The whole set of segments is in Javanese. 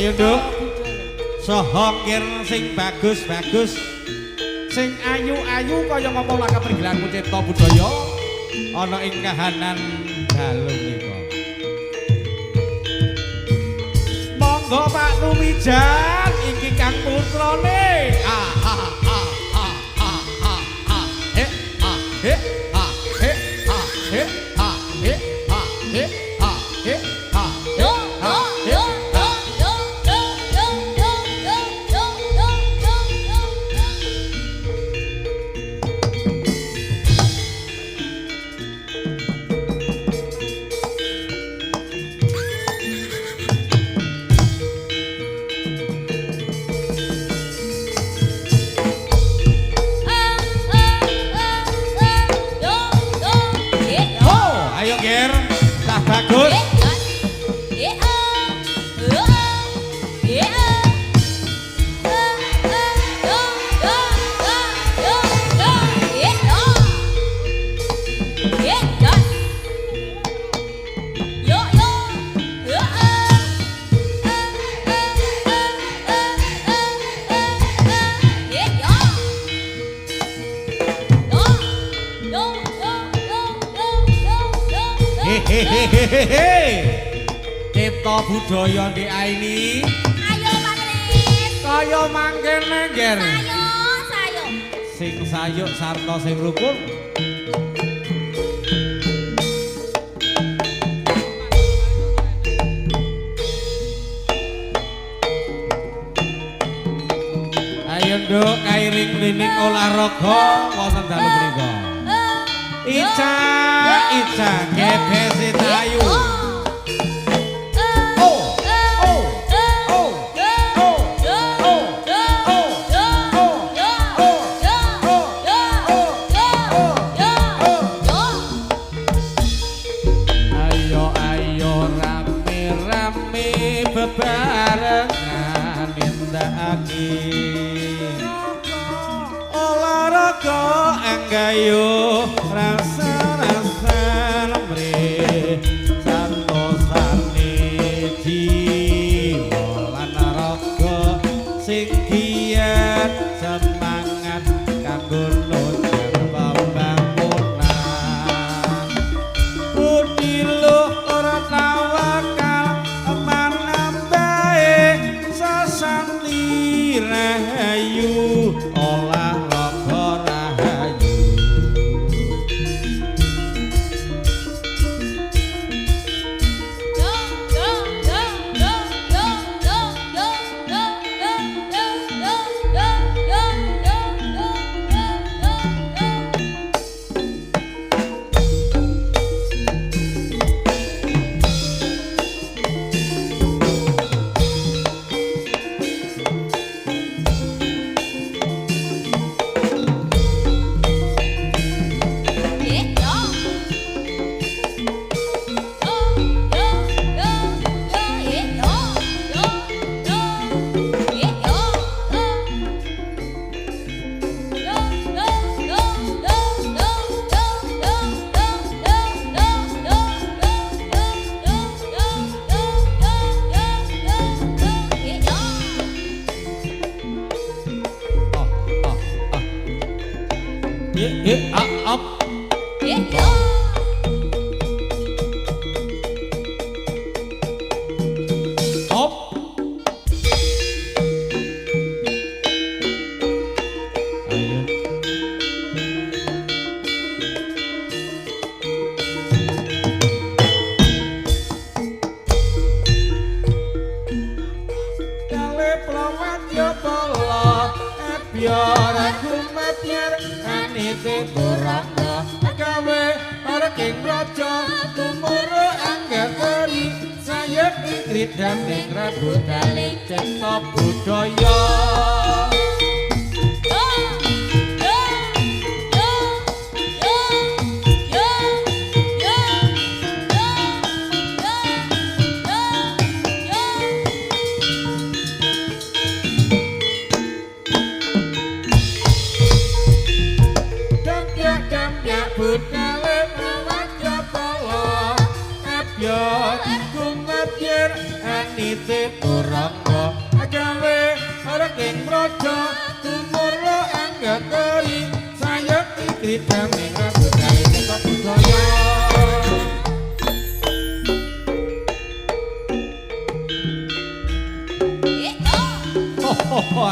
Ayo Nduk. Saha kir sing bagus-bagus. Sing ayu-ayu kaya ngomong laka pergilanmu cipta budaya ana ing kahanan dalu nika. Monggo Pak Numijan iki kang putrane. Bagus. Cipta budaya di Aini. Ayo Pak Kris. Kaya mangkene Nger. Sayo. Sing sayuk sarta sing rukun. Ayo Nduk kairing lining olahraga wonten dalu mriku. Ica kepesi tayu. Ayo rame-rame bebarengan nindakake olahraga anggayo rasa-rasa lemre santosane jiwa lan raga sing giat semangat kanggo nunjang pembangunan budi luh ora tawakal manambahe sasanti rahayu olahraga rahayu. Up. Biar aku mabiar anite burangga gawe king raja tumuru anggakari saya ikrit dan rabu kali cipta budaya. Anite kurang saking raja tumurro anggatari sayekti kridhang rambutane kita budaya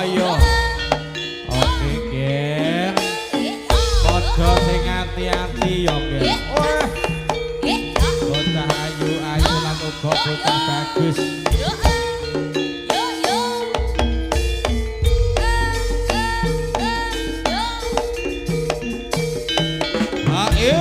ayo oke geng padha sing ati-ati ya geng bocah ayu-ayu lan uga bocah bagus Ayo.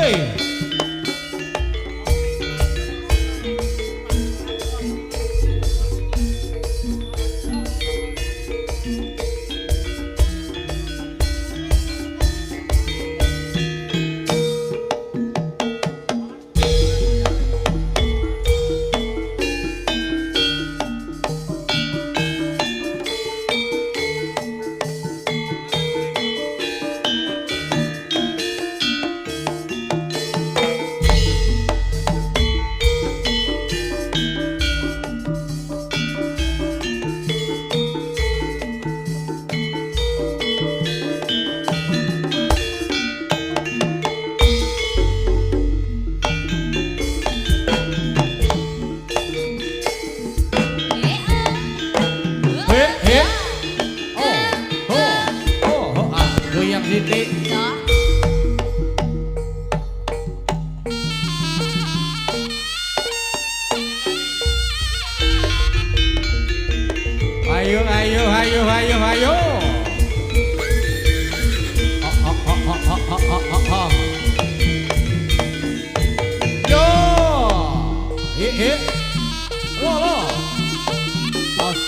Yo. Lo. Os.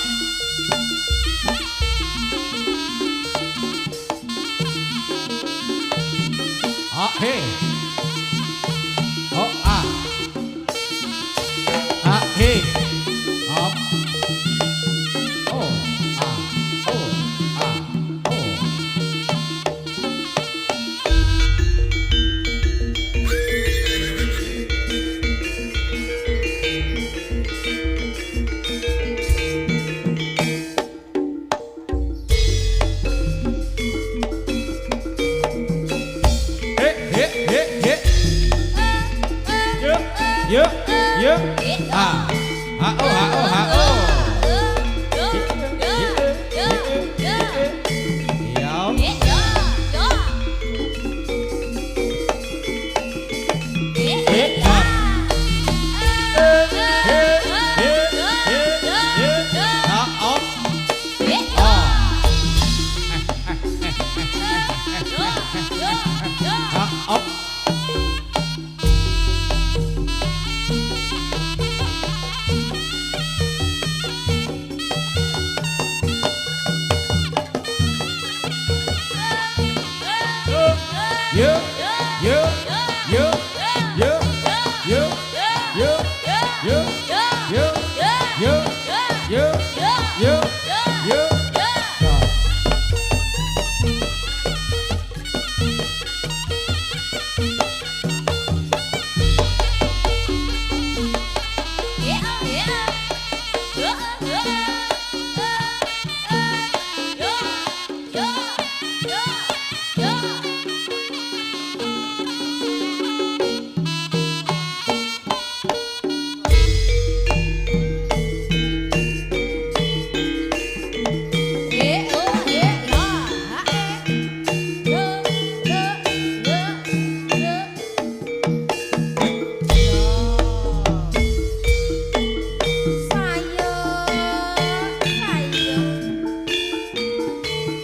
He. He. Up. Yo.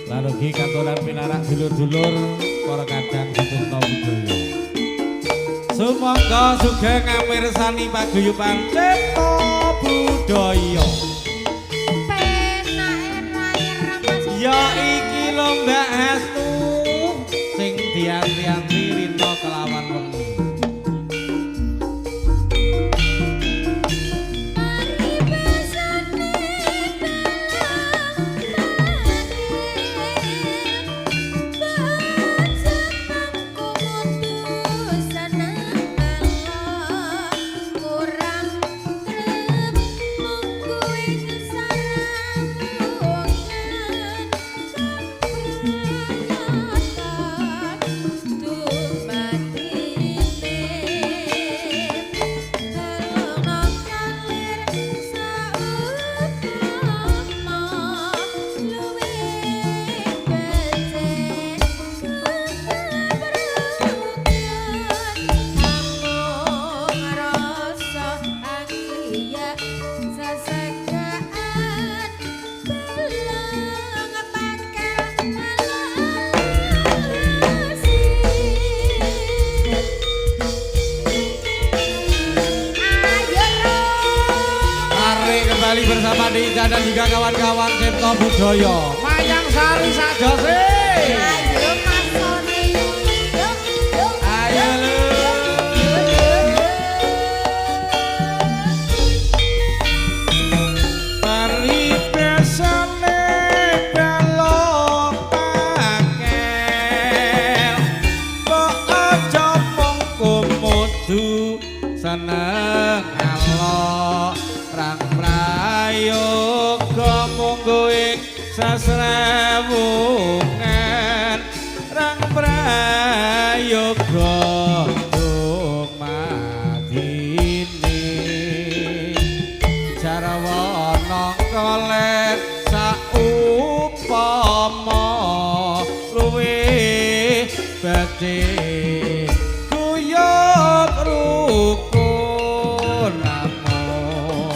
Larugi kantoran pinarak dulur-dulur para kadang Setresna Budaya. Sumangga sugeng ngamirsani paguyuban Cipta Budaya. Ya iki lomba astu sing dianti-anti rina kelawan wengi. bersama Dinja dan juga kawan-kawan Cipta Budaya. Mayang Sari sajose. Ayo Mas Sony. Yuk, yuk. Ayo lu. Mari besane belok pakel. Kok aja mung kumudu seneng alok. Rang prayoga munggo ing sasrewungan. Rang prayoga dumadine Jarawana kolet saupama luwih badhe guyub rukun namung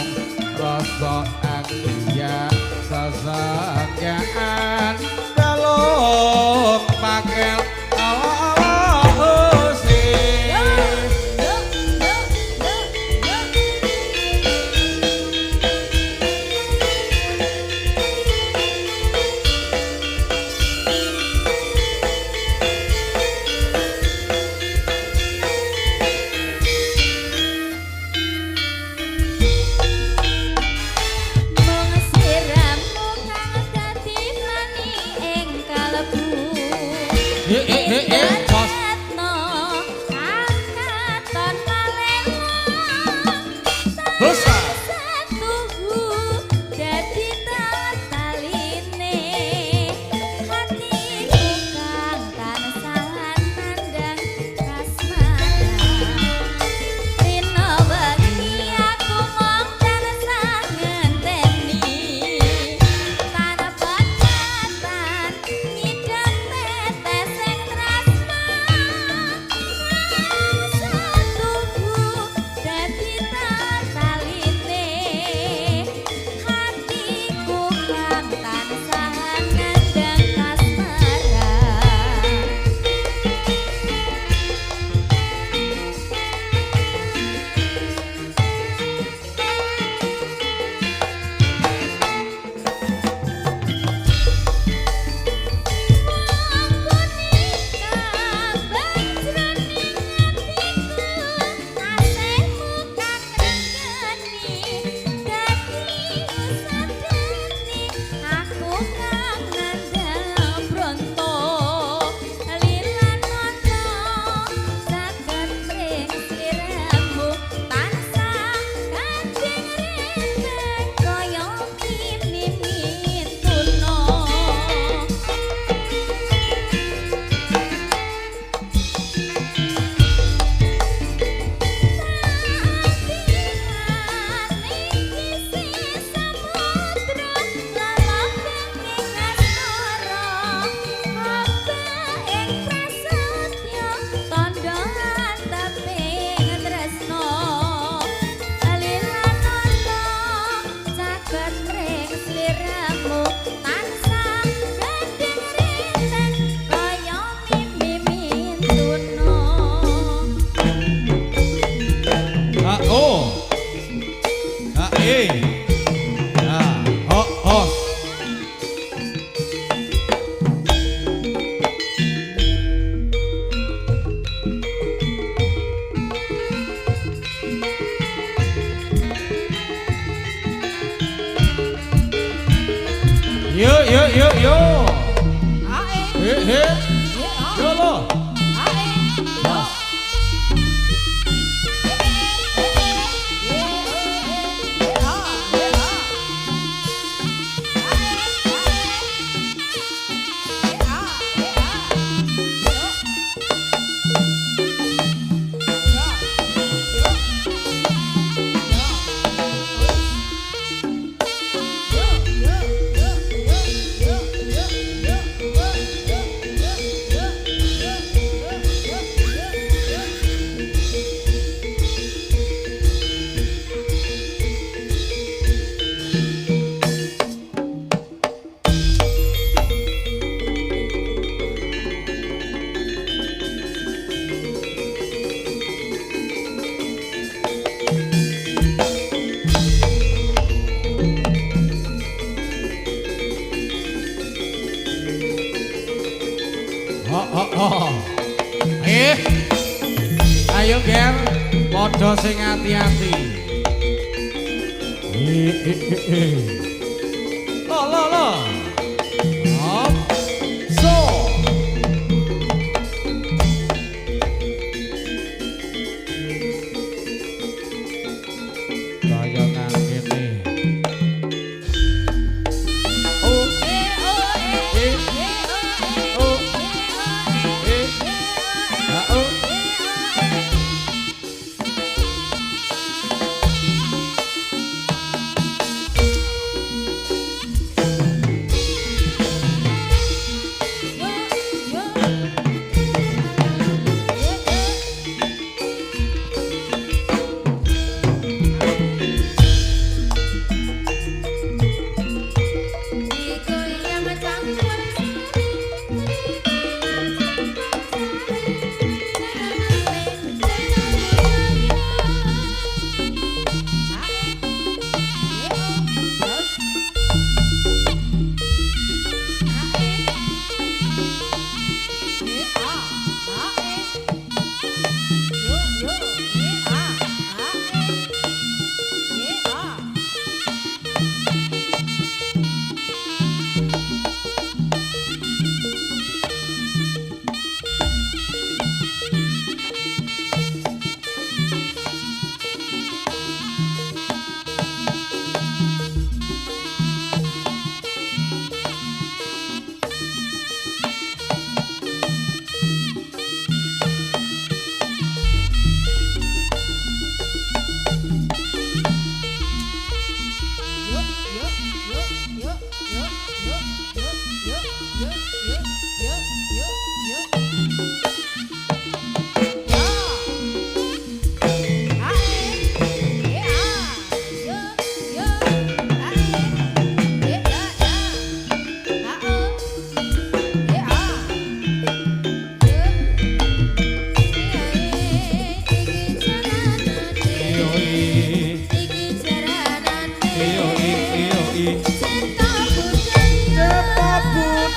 rasa angya sasanggaan dalem pakel ala-ala sih. Yuk, yuk, yuk, yuk. Mung siramu kang dadi mani ing kalebu. Bos. Retno angkatan malelo. Dosa. Satuhu dadi tataline. Hatiku kang tansah nandang kasmaran. Rino bengi aku mong tansah ngenteni. Tanah penatan ngidam tetes sing tresno. Ayo Ger, padha sing ati-ati. Lo. Hop. So. Kaya nang kene. Oh.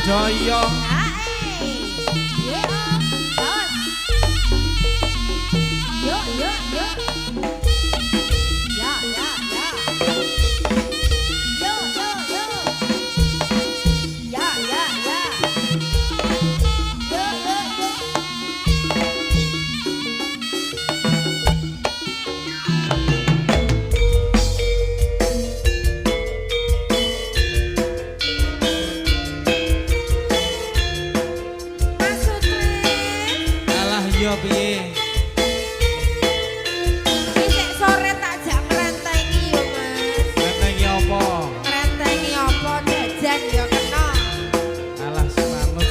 Jaya yo piye? Iki sore tak jak ngrentengi yo, Mas. Ngrentengi apa? Ngrentengi apa jajan yo kena. Alah semanut.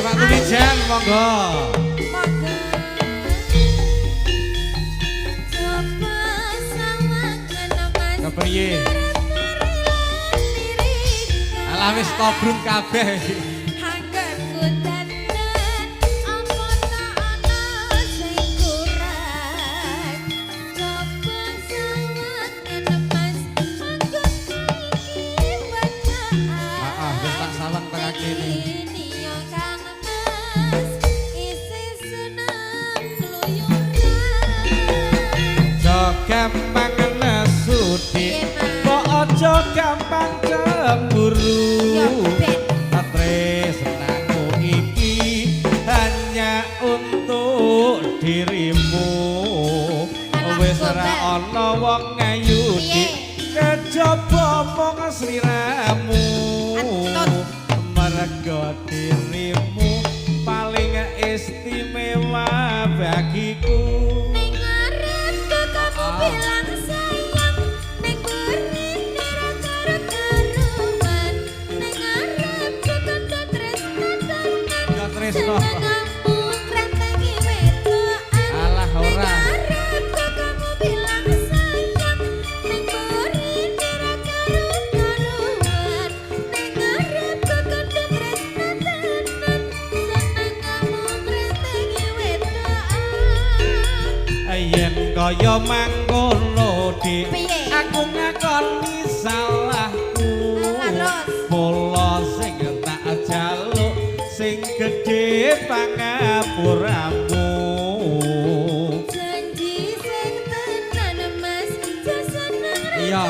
Pak Tumijan monggo. Monggo. Coba sawangen Mas. Kepriye? Alah wis tobruk kabeh. Gampang nesudi kok aja gampang cemburu tresnaku iki hanya untuk dirimu wis ora ana wong ngayudi kejaba mong sliramu merga dirimu paling istimewa bagiku. Bilang sayang, ning mrene ora karo-karuan, ning arepku kudu tresno tenan. Ya tresno. Kamu ngrentengi wedokan. Alah ora. Arepku kamu bilang sayang, ning mrene ora karo-karuan, ning arepku kudu tresno tenan. Seneng kamu ngrentengi wedokan. Yen kaya mangkono dik aku ngakoni salahku pola sing tak jaluk sing pangapuramu. Janji sing tenan Mas, seneng Iya.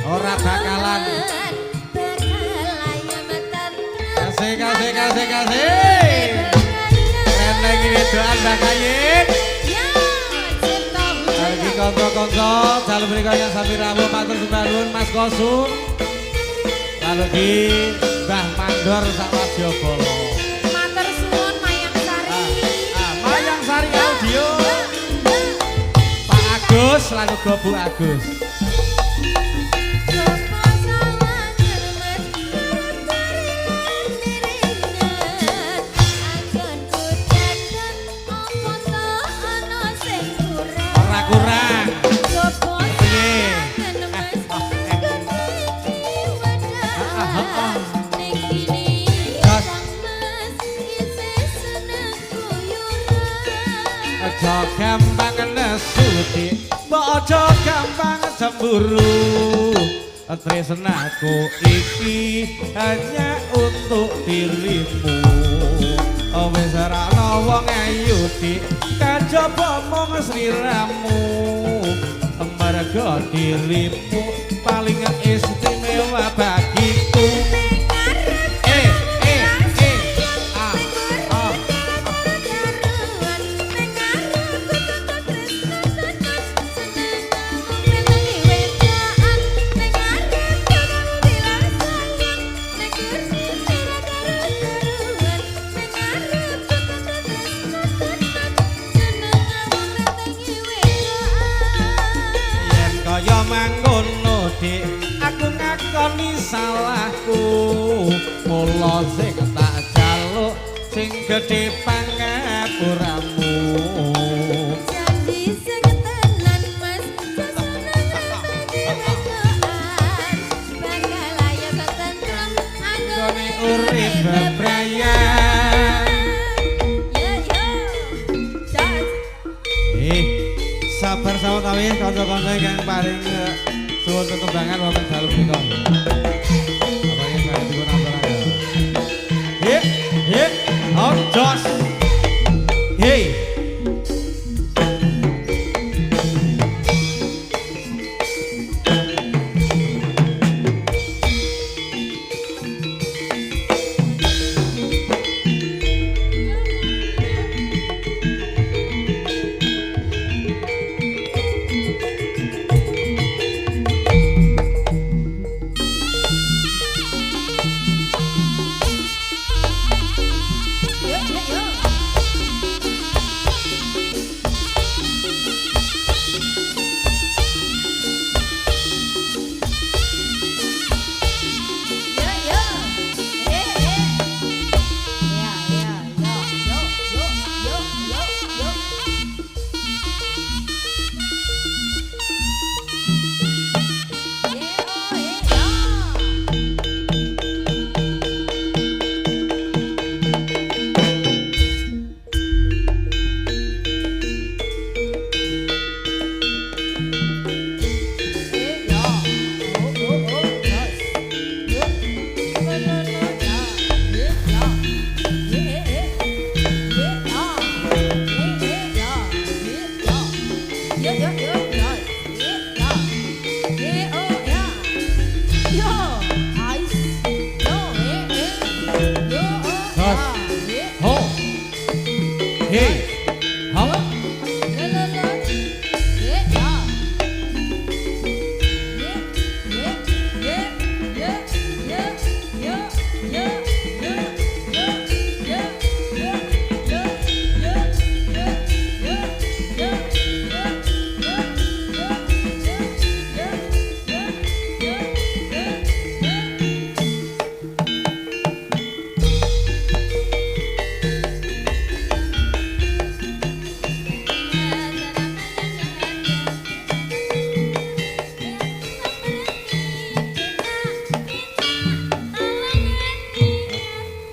Ora bakalan. Kasih. Eneng ini doan Mbak Kayit. Ya, cinta Lagi konco-konco, jalur berikut yang sami rawuh matur sembahun Mas Kosum. Lalu di Mbah Mandor Sakwadyabala. Matur suwun Mayang Sari. Mayang Sari Audio. Pak Agus, lalu go Bu Agus. Kurang. Aja gampang nesuti, aja gampang cemburu. Tresnaku iki hanya untuk dirimu. Wis ora ana wong ayu dik, kajaba mung sliramu. Merga dirimu paling istimewa bagiku. Kaya mangkono dik, aku ngakoni salahku. Mula sing tak jaluk sing gedhe pangapuramu. Janji sing tenan Mas, bakal ayo tentrem anggone urip bebrayan. Sabar sawet awih kanca-kanca ingkang paring suwun tetembangan wonten dalu punika. Bapak saya dipun aturaken. Hip, jos. Hey.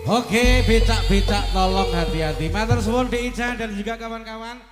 Oke, becak-becak tolong hati-hati. Matur suwun Di Ica dan juga kawan-kawan.